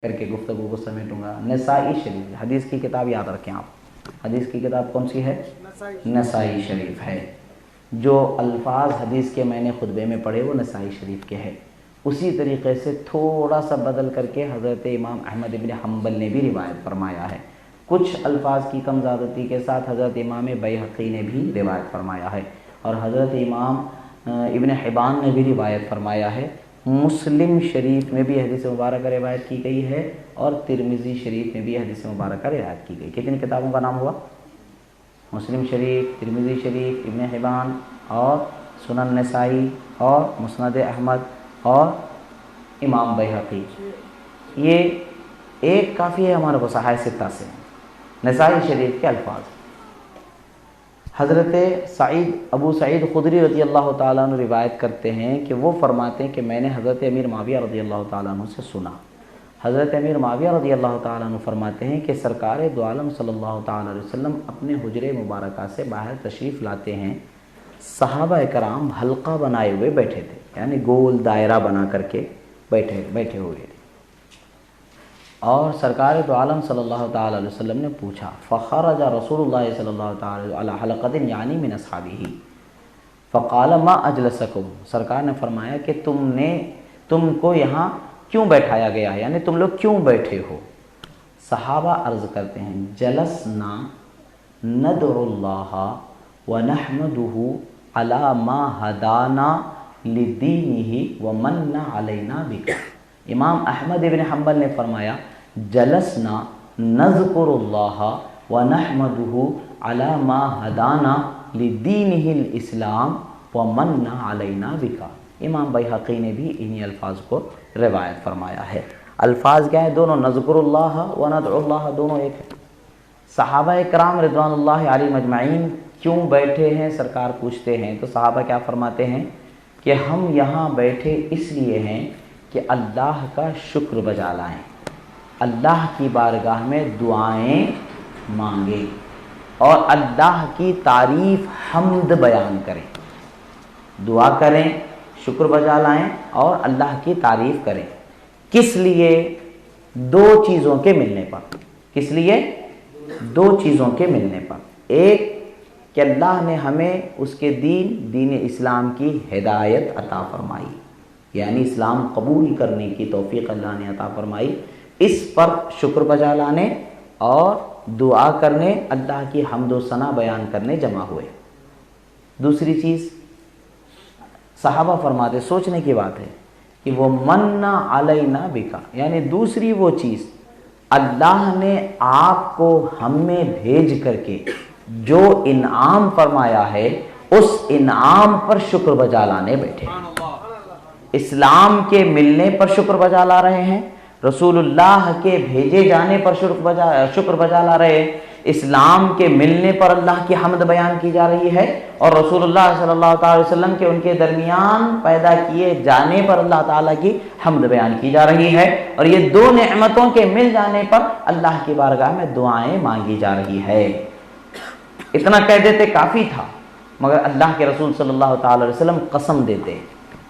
کر کے گفتگو کو سمیٹوں گا۔ نسائی شریف حدیث کی کتاب یاد رکھیں آپ، حدیث کی کتاب کون سی ہے؟ نسائی شریف ہے۔ جو الفاظ حدیث کے میں نے خطبے میں پڑھے وہ نسائی شریف کے ہیں، اسی طریقے سے تھوڑا سا بدل کر کے حضرت امام احمد ابن حنبل نے بھی روایت فرمایا ہے، کچھ الفاظ کی کم زیادتی کے ساتھ حضرت امام بیہقی نے بھی روایت فرمایا ہے، اور حضرت امام ابن حبان نے بھی روایت فرمایا ہے۔ مسلم شریف میں بھی حدیث مبارکہ روایت کی گئی ہے، اور ترمذی شریف میں بھی حدیث مبارکہ روایت کی گئی۔ کتنی کتابوں کا نام ہوا؟ مسلم شریف، ترمذی شریف، ابن حبان اور سنن نسائی اور مسند احمد اور امام بیہقی۔ یہ ایک کافی ہے ہمارے فصحاء ستہ سے۔ نسائی شریف کے الفاظ حضرت ابو سعید خدری رضی اللہ تعالیٰ عنہ روایت کرتے ہیں کہ وہ فرماتے ہیں کہ میں نے حضرت امیر معاویہ رضی اللہ تعالیٰ عنہ سے سنا۔ حضرت امیر معاویہ رضی اللہ تعالیٰ عنہ فرماتے ہیں کہ سرکار دو عالم صلی اللہ تعالیٰ علیہ وسلم اپنے حجرے مبارکہ سے باہر تشریف لاتے ہیں، صحابہ کرام حلقہ بنائے ہوئے بیٹھے تھے، یعنی گول دائرہ بنا کر کے بیٹھے ہوئے تھے، اور سرکار دو عالم صلی اللہ تعالیٰ علیہ وسلم نے پوچھا، فخرج رسول اللہ صلی اللہ تعالیٰ علیہ حلقۃ یعنی من اصحابہ فقال ما اجلسکم، سرکار نے فرمایا کہ تم کو یہاں کیوں بیٹھایا گیا ہے، یعنی تم لوگ کیوں بیٹھے ہو؟ صحابہ عرض کرتے ہیں جلسنا ندعو اللہ ونحمدہ علی ما ہدانا لدینہ ومن علینا بک۔ امام احمد ابن حنبل نے فرمایا جلسنا نذکر اللہ ونحمدہ علی ما ہدانا لدینہ الاسلام ومن علینا بک۔ امام بیہقی نے بھی انہی الفاظ کو روایت فرمایا ہے۔ الفاظ کیا ہیں؟ دونوں نذکر اللہ و ندعو اللہ دونوں ایک ہے۔ صحابہ کرام رضوان اللہ علیہم اجمعین کیوں بیٹھے ہیں سرکار پوچھتے ہیں تو صحابہ کیا فرماتے ہیں کہ ہم یہاں بیٹھے اس لیے ہیں کہ اللہ کا شکر بجا لائیں، اللہ کی بارگاہ میں دعائیں مانگیں اور اللہ کی تعریف حمد بیان کریں، دعا کریں، شکر بجا لائیں اور اللہ کی تعریف کریں۔ کس لیے؟ دو چیزوں کے ملنے پر۔ کس لیے؟ دو چیزوں کے ملنے پر۔ ایک کہ اللہ نے ہمیں اس کے دین اسلام کی ہدایت عطا فرمائی، یعنی اسلام قبول کرنے کی توفیق اللہ نے عطا فرمائی، اس پر شکر بجا لانے اور دعا کرنے، اللہ کی حمد و ثنا بیان کرنے جمع ہوئے۔ دوسری چیز صحابہ فرماتے سوچنے کی بات ہے کہ وہ من علینا بکا، یعنی دوسری وہ چیز اللہ نے آپ کو ہم میں بھیج کر کے جو انعام فرمایا ہے اس انعام پر شکر بجا لانے بیٹھے۔ اسلام کے ملنے پر شکر بجا لا رہے ہیں، رسول اللہ کے بھیجے جانے پر شکر بجا لا رہے ہیں، اسلام کے ملنے پر اللہ کی حمد بیان کی جا رہی ہے، اور رسول اللہ صلی اللہ تعالی وسلم کے ان کے درمیان پیدا کیے جانے پر اللہ تعالیٰ کی حمد بیان کی جا رہی ہے، اور یہ دو نعمتوں کے مل جانے پر اللہ کی بارگاہ میں دعائیں مانگی جا رہی ہے۔ اتنا کہہ دیتے کافی تھا، مگر اللہ کے رسول صلی اللہ تعالی وسلم قسم دیتے،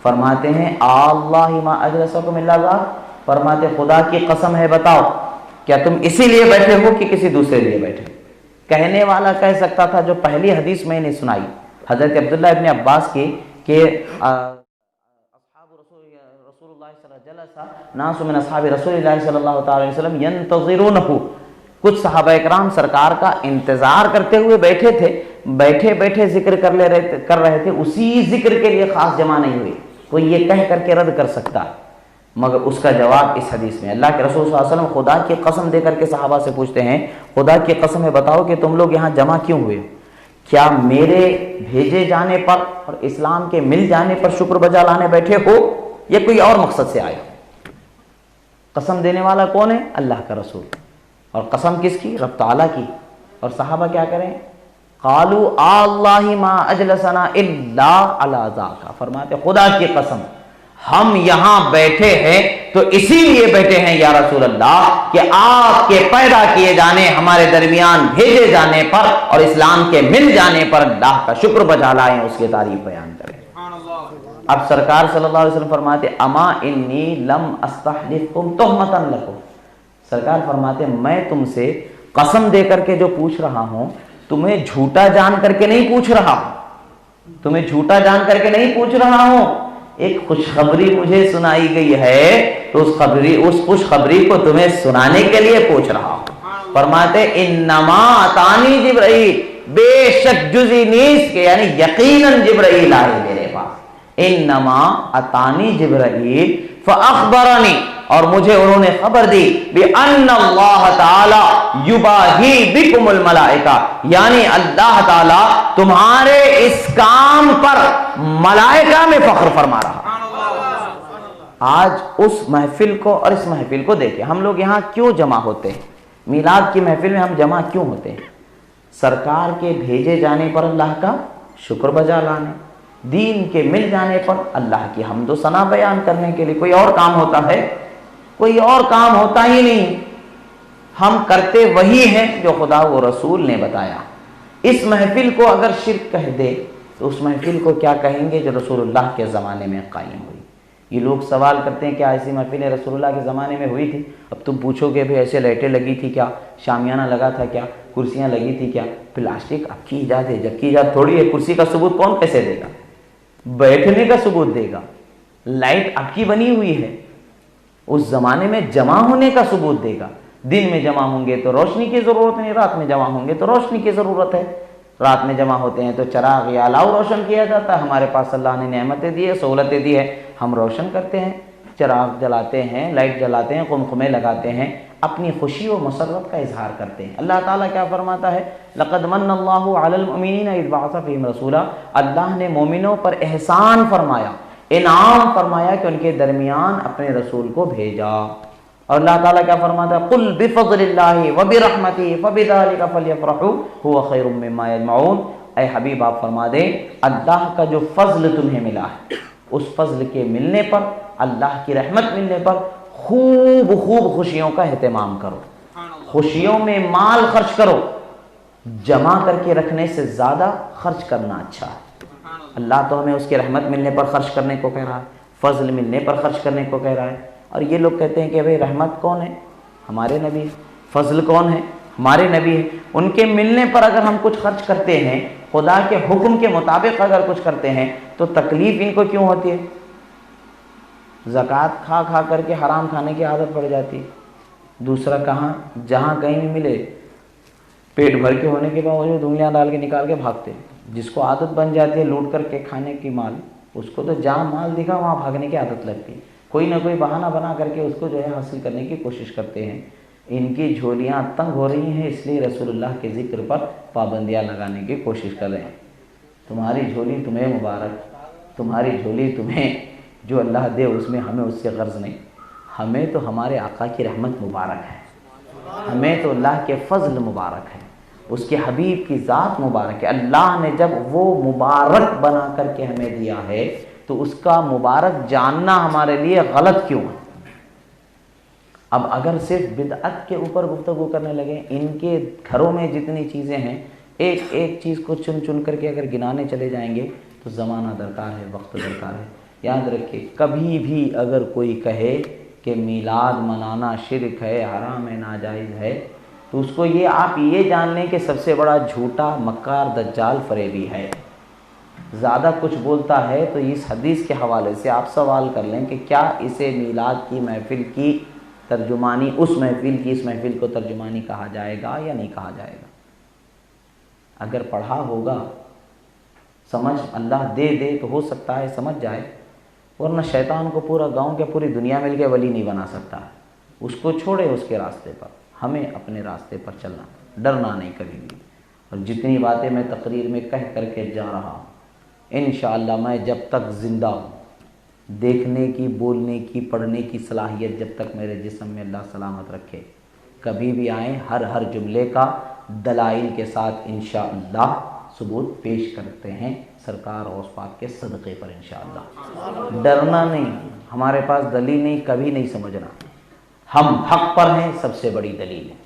فرماتے ہیں اللہ ما اجلسکم الا ذاک، فرماتے خدا کی قسم ہے بتاؤ کیا تم اسی لیے بیٹھے ہو کہ کسی دوسرے لیے بیٹھے؟ کہنے والا کہہ سکتا تھا جو پہلی حدیث میں نے سنائی حضرت عبداللہ ابن عباس کی کہ اصحاب رسول اللہ صلی اللہ علیہ وسلم ناس من اصحاب رسول اللہ صلی اللہ تعالی وسلم ینتظرونہ، کچھ صحابہ کرام سرکار کا انتظار کرتے ہوئے بیٹھے تھے، بیٹھے بیٹھے ذکر کر رہے تھے، اسی ذکر کے لیے خاص جمع نہیں ہوئی، کوئی یہ کہہ کر کے رد کر سکتا ہے، مگر اس کا جواب اس حدیث میں اللہ کے رسول صلی اللہ علیہ وسلم خدا کی قسم دے کر کے صحابہ سے پوچھتے ہیں خدا کی قسم ہے بتاؤ کہ تم لوگ یہاں جمع کیوں ہوئے؟ کیا میرے بھیجے جانے پر اور اسلام کے مل جانے پر شکر بجا لانے بیٹھے ہو یا کوئی اور مقصد سے آئے ہو؟ قسم دینے والا کون ہے؟ اللہ کا رسول، اور قسم کس کی؟ رب تعالیٰ کی۔ اور صحابہ کیا کریں؟ قالوا اللہ ما اجلسنا الا علی ذاک، فرماتے خدا کی قسم ہم یہاں بیٹھے ہیں تو اسی لیے بیٹھے ہیں یا رسول اللہ کہ آپ کے پیدا کیے جانے، ہمارے درمیان بھیجے جانے پر اور اسلام کے مل جانے پر اللہ کا شکر بجا لائیں، اس کی تعریف بیان کریں۔ اب سرکار صلی اللہ علیہ وسلم فرماتے اما انی لم استحلفکم تہمتا لکم، سرکار فرماتے ہیں میں تم سے قسم دے کر کے جو پوچھ رہا ہوں تمہیں جھوٹا جان کر کے نہیں پوچھ رہا ہوں، تمہیں جھوٹا جان کر کے نہیں پوچھ رہا ہوں، ایک خوشخبری مجھے سنائی گئی ہے تو اس خوشخبری کو تمہیں سنانے کے لیے پوچھ رہا ہوں۔ فرماتے انما اتانی جبرائیل، بے شک جزی نیز کے یعنی یقیناً جبرائیل آئے میرے پاس، انما اتانی جبرائیل فاخبرنی، اور مجھے انہوں نے خبر دی بِأَنَّ اللَّهَ تعالی یباہی بکم الملائکہ، یعنی اللہ تعالی تمہارے اس کام پر ملائکہ میں فخر فرما رہا۔ آج اس محفل کو اور اس محفل کو دیکھیں، ہم لوگ یہاں کیوں جمع ہوتے ہیں؟ میلاد کی محفل میں ہم جمع کیوں ہوتے ہیں؟ سرکار کے بھیجے جانے پر اللہ کا شکر بجا لانے، دین کے مل جانے پر اللہ کی حمد و ثنا بیان کرنے کے لیے۔ کوئی اور کام ہوتا ہے؟ کوئی اور کام ہوتا ہی نہیں، ہم کرتے وہی ہیں جو خدا و رسول نے بتایا۔ اس محفل کو اگر شرک کہہ دے تو اس محفل کو کیا کہیں گے جو رسول اللہ کے زمانے میں قائم ہوئی؟ یہ لوگ سوال کرتے ہیں کیا ایسی محفلیں رسول اللہ کے زمانے میں ہوئی تھی؟ اب تم پوچھو گے بھئی ایسے لائٹیں لگی تھی کیا، شامیانہ لگا تھا کیا، کرسیاں لگی تھی کیا؟ پلاسٹک اب کی ایجاد ہے، جب کی ایجاد تھوڑی ہے۔ کرسی کا ثبوت کون کیسے دے گا؟ بیٹھنے کا ثبوت دے گا۔ لائٹ اب کی بنی ہوئی ہے، اس زمانے میں جمع ہونے کا ثبوت دے گا۔ دن میں جمع ہوں گے تو روشنی کی ضرورت نہیں، رات میں جمع ہوں گے تو روشنی کی ضرورت ہے۔ رات میں جمع ہوتے ہیں تو چراغ یا الاؤ روشن کیا جاتا ہے۔ ہمارے پاس اللہ نے نعمتیں دی ہے، سہولتیں دی ہے، ہم روشن کرتے ہیں، چراغ جلاتے ہیں، لائٹ جلاتے ہیں، قمقمے لگاتے ہیں، اپنی خوشی و مسرت کا اظہار کرتے ہیں۔ اللہ تعالیٰ کیا فرماتا ہے؟ لقد من اللہ علی المؤمنین اذ بعث فیہم رسولا، اللہ نے مومنوں پر احسان فرمایا، انعام فرمایا کہ ان کے درمیان اپنے رسول کو بھیجا۔ اور اللہ تعالیٰ کیا فرماتا ہے؟ قل بفضل اللہ وبرحمتہ فبذلک فلیفرحوا هو خیر مما یجمعون، اے حبیب آپ فرما دیں اللہ کا جو فضل تمہیں ملا ہے، اس فضل کے ملنے پر، اللہ کی رحمت ملنے پر خوب خوشیوں کا اہتمام کرو، خوشیوں میں مال خرچ کرو، جمع کر کے رکھنے سے زیادہ خرچ کرنا اچھا ہے۔ اللہ تو ہمیں اس کی رحمت ملنے پر خرچ کرنے کو کہہ رہا ہے، فضل ملنے پر خرچ کرنے کو کہہ رہا ہے۔ اور یہ لوگ کہتے ہیں کہ بھئی رحمت کون ہے؟ ہمارے نبی ہے۔ فضل کون ہے؟ ہمارے نبی ہے۔ ان کے ملنے پر اگر ہم کچھ خرچ کرتے ہیں، خدا کے حکم کے مطابق اگر کچھ کرتے ہیں تو تکلیف ان کو کیوں ہوتی ہے؟ زکوٰۃ کھا کھا کر کے حرام کھانے کی عادت پڑ جاتی ہے۔ دوسرا کہاں جہاں کہیں بھی ملے پیٹ بھر کے ہونے کے باوجود انگلیاں ڈال کے نکال کے بھاگتے ہیں۔ جس کو عادت بن جاتی ہے لوٹ کر کے کھانے کی مال، اس کو تو جہاں مال دکھا وہاں بھاگنے کی عادت لگتی ہے۔ کوئی نہ کوئی بہانہ بنا کر کے اس کو جو ہے حاصل کرنے کی کوشش کرتے ہیں۔ ان کی جھولیاں تنگ ہو رہی ہیں، اس لیے رسول اللہ کے ذکر پر پابندیاں لگانے کی کوشش کر رہے ہیں۔ تمہاری جھولی تمہیں مبارک، تمہاری جھولی تمہیں جو اللہ دے اس میں ہمیں اس سے غرض نہیں، ہمیں تو ہمارے آقا کی رحمت مبارک ہے، ہمیں تو اللہ کے فضل مبارک ہے، اس کے حبیب کی ذات مبارک ہے۔ اللہ نے جب وہ مبارک بنا کر کے ہمیں دیا ہے تو اس کا مبارک جاننا ہمارے لیے غلط کیوں ہے؟ اب اگر صرف بدعت کے اوپر گفتگو کرنے لگے، ان کے گھروں میں جتنی چیزیں ہیں ایک ایک چیز کو چن چن کر کے اگر گنانے چلے جائیں گے تو زمانہ درکار ہے، وقت درکار ہے۔ یاد رکھیں کبھی بھی اگر کوئی کہے کہ میلاد منانا شرک ہے، حرام ہے، ناجائز ہے، تو اس کو آپ یہ جان لیں کہ سب سے بڑا جھوٹا مکار دجال فریبی ہے۔ زیادہ کچھ بولتا ہے تو اس حدیث کے حوالے سے آپ سوال کر لیں کہ کیا اسے میلاد کی محفل کی ترجمانی، اس محفل کو ترجمانی کہا جائے گا یا نہیں کہا جائے گا؟ اگر پڑھا ہوگا، سمجھ اللہ دے تو ہو سکتا ہے سمجھ جائے، ورنہ شیطان کو پورا گاؤں کے پوری دنیا مل کے ولی نہیں بنا سکتا۔ اس کو چھوڑے اس کے راستے پر، ہمیں اپنے راستے پر چلنا، ڈرنا نہیں کبھی بھی۔ اور جتنی باتیں میں تقریر میں کہہ کر کے جا رہا ہوں، انشاءاللہ میں جب تک زندہ ہوں، دیکھنے کی، بولنے کی، پڑھنے کی صلاحیت جب تک میرے جسم میں اللہ سلامت رکھے، کبھی بھی آئیں ہر جملے کا دلائل کے ساتھ انشاءاللہ ثبوت پیش کرتے ہیں، سرکار غوث پاک کے صدقے پر انشاءاللہ۔ ڈرنا نہیں، ہمارے پاس دلیل نہیں، کبھی نہیں سمجھنا۔ ہم حق پر ہیں، سب سے بڑی دلیل ہے،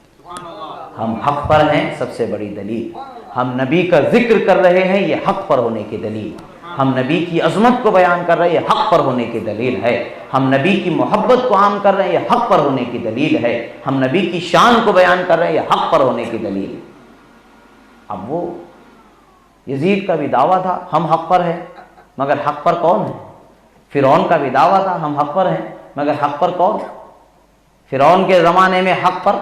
ہم حق پر ہیں، سب سے بڑی دلیل۔ ہم نبی کا ذکر کر رہے ہیں، یہ حق پر ہونے کی دلیل۔ ہم نبی کی عظمت کو بیان کر رہے ہیں، یہ حق پر ہونے کی دلیل ہے۔ ہم نبی کی محبت کو عام کر رہے ہیں، یہ حق پر ہونے کی دلیل ہے۔ ہم نبی کی شان کو بیان کر رہے ہیں، یہ حق پر ہونے کی دلیل ہے۔ اب وہ یزید کا بھی دعویٰ تھا ہم حق پر ہیں، مگر حق پر کون ہے؟ فرعون کا بھی دعویٰ تھا ہم حق پر ہیں، مگر حق پر کون؟ فرعون کے زمانے میں حق پر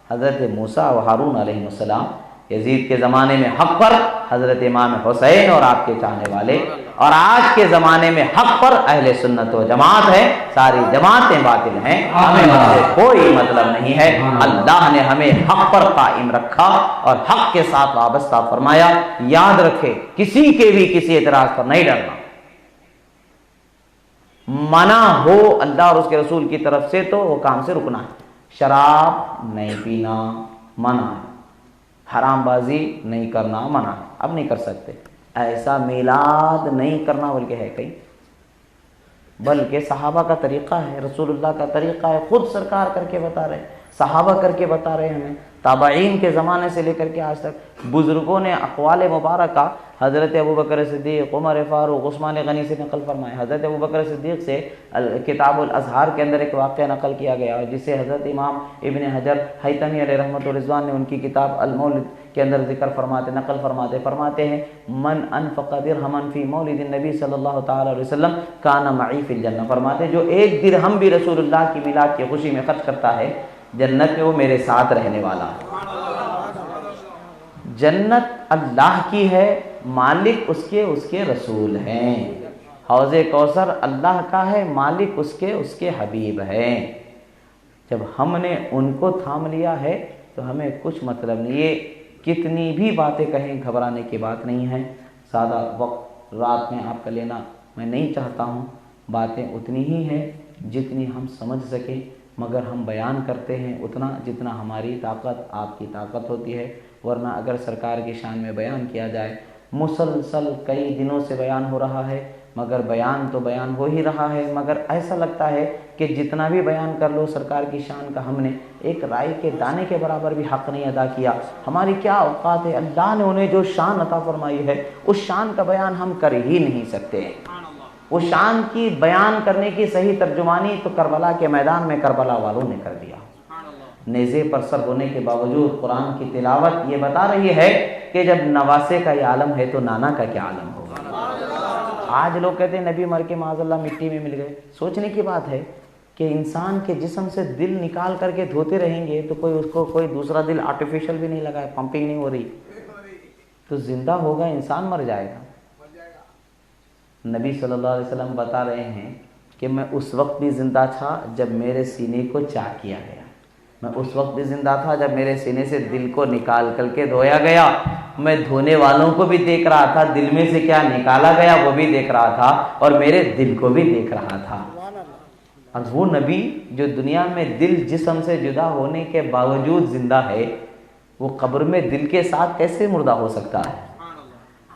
حضرت موسیٰ و ہارون علیہ السلام، یزید کے زمانے میں حق پر حضرت امام حسین اور آپ کے چاہنے والے، اور آج کے زمانے میں حق پر اہل سنت و جماعت ہے۔ ساری جماعتیں باطل ہیں، ہمیں ان سے کوئی مطلب نہیں ہے۔ اللہ نے ہمیں حق پر قائم رکھا اور حق کے ساتھ وابستہ فرمایا۔ یاد رکھے، کسی کے بھی کسی اعتراض پر نہیں ڈرنا۔ منع ہو اللہ اور اس کے رسول کی طرف سے تو وہ کام سے رکنا ہے۔ شراب نہیں پینا منع ہے، حرام بازی نہیں کرنا منع ہے، اب نہیں کر سکتے۔ ایسا میلاد نہیں کرنا بلکہ ہے کہیں، بلکہ صحابہ کا طریقہ ہے، رسول اللہ کا طریقہ ہے، خود سرکار کر کے بتا رہے، صحابہ کر کے بتا رہے ہمیں، تابعین کے زمانے سے لے کر کے آج تک بزرگوں نے اقوال مبارکہ حضرت ابوبکر صدیق، عمر فاروق، عثمان غنی سے نقل فرمائے۔ حضرت ابوبکر صدیق سے کتاب الازہار کے اندر ایک واقعہ نقل کیا گیا، جسے حضرت امام ابن حجر حیتمی علیہ رحمۃ الرضوان نے ان کی کتاب المولد کے اندر ذکر فرماتے، نقل فرماتے ہیں من انفق درہما فی مولد النبی صلی اللہ تعالی علیہ وسلم کان معی فی الجنہ، فرماتے جو ایک درہم بھی رسول اللہ کی میلاد کی خوشی میں خرچ کرتا ہے، جنت میں وہ میرے ساتھ رہنے والا ہے۔ جنت اللہ کی ہے، مالک اس کے رسول ہیں۔ حوض کوثر اللہ کا ہے، مالک اس کے حبیب ہیں۔ جب ہم نے ان کو تھام لیا ہے تو ہمیں کچھ مطلب نہیں، یہ کتنی بھی باتیں کہیں گھبرانے کی بات نہیں ہے۔ زیادہ وقت رات میں آپ کا لینا میں نہیں چاہتا ہوں، باتیں اتنی ہی ہیں جتنی ہم سمجھ سکیں، مگر ہم بیان کرتے ہیں اتنا جتنا ہماری طاقت آپ کی طاقت ہوتی ہے، ورنہ اگر سرکار کی شان میں بیان کیا جائے، مسلسل کئی دنوں سے بیان ہو رہا ہے، مگر بیان تو بیان ہو ہی رہا ہے، مگر ایسا لگتا ہے کہ جتنا بھی بیان کر لو سرکار کی شان کا ہم نے ایک رائی کے دانے کے برابر بھی حق نہیں ادا کیا۔ ہماری کیا اوقات ہے، اللہ نے انہیں جو شان عطا فرمائی ہے اس شان کا بیان ہم کر ہی نہیں سکتے۔ وہ شان کی بیان کرنے کی صحیح ترجمانی تو کربلا کے میدان میں کربلا والوں نے کر دیا۔ نیزے پر سر ہونے کے باوجود قرآن کی تلاوت یہ بتا رہی ہے کہ جب نواسے کا یہ عالم ہے تو نانا کا کیا عالم ہوگا۔ آج لوگ کہتے ہیں نبی مر کے معاذ اللہ مٹی میں مل گئے۔ سوچنے کی بات ہے کہ انسان کے جسم سے دل نکال کر کے دھوتے رہیں گے تو کوئی اس کو کوئی دوسرا دل آرٹیفیشل بھی نہیں لگا ہے، پمپنگ نہیں ہو رہی، تو زندہ ہوگا انسان مر جائے گا۔ نبی صلی اللہ علیہ وسلم بتا رہے ہیں کہ میں اس وقت بھی زندہ تھا جب میرے سینے کو چاک کیا گیا، میں اس وقت بھی زندہ تھا جب میرے سینے سے دل کو نکال کر کے دھویا گیا، میں دھونے والوں کو بھی دیکھ رہا تھا، دل میں سے کیا نکالا گیا وہ بھی دیکھ رہا تھا، اور میرے دل کو بھی دیکھ رہا تھا۔ اور وہ نبی جو دنیا میں دل جسم سے جدا ہونے کے باوجود زندہ ہے، وہ قبر میں دل کے ساتھ کیسے مردہ ہو سکتا ہے؟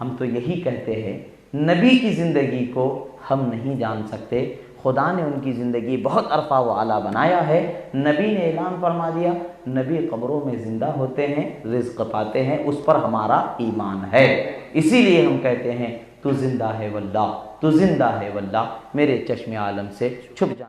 ہم تو یہی کہتے ہیں نبی کی زندگی کو ہم نہیں جان سکتے، خدا نے ان کی زندگی بہت عرفہ و اعلیٰ بنایا ہے۔ نبی نے اعلان فرما دیا نبی قبروں میں زندہ ہوتے ہیں، رزق پاتے ہیں، اس پر ہمارا ایمان ہے۔ اسی لیے ہم کہتے ہیں تو زندہ ہے واللہ، تو زندہ ہے واللہ، میرے چشم عالم سے چھپ جا۔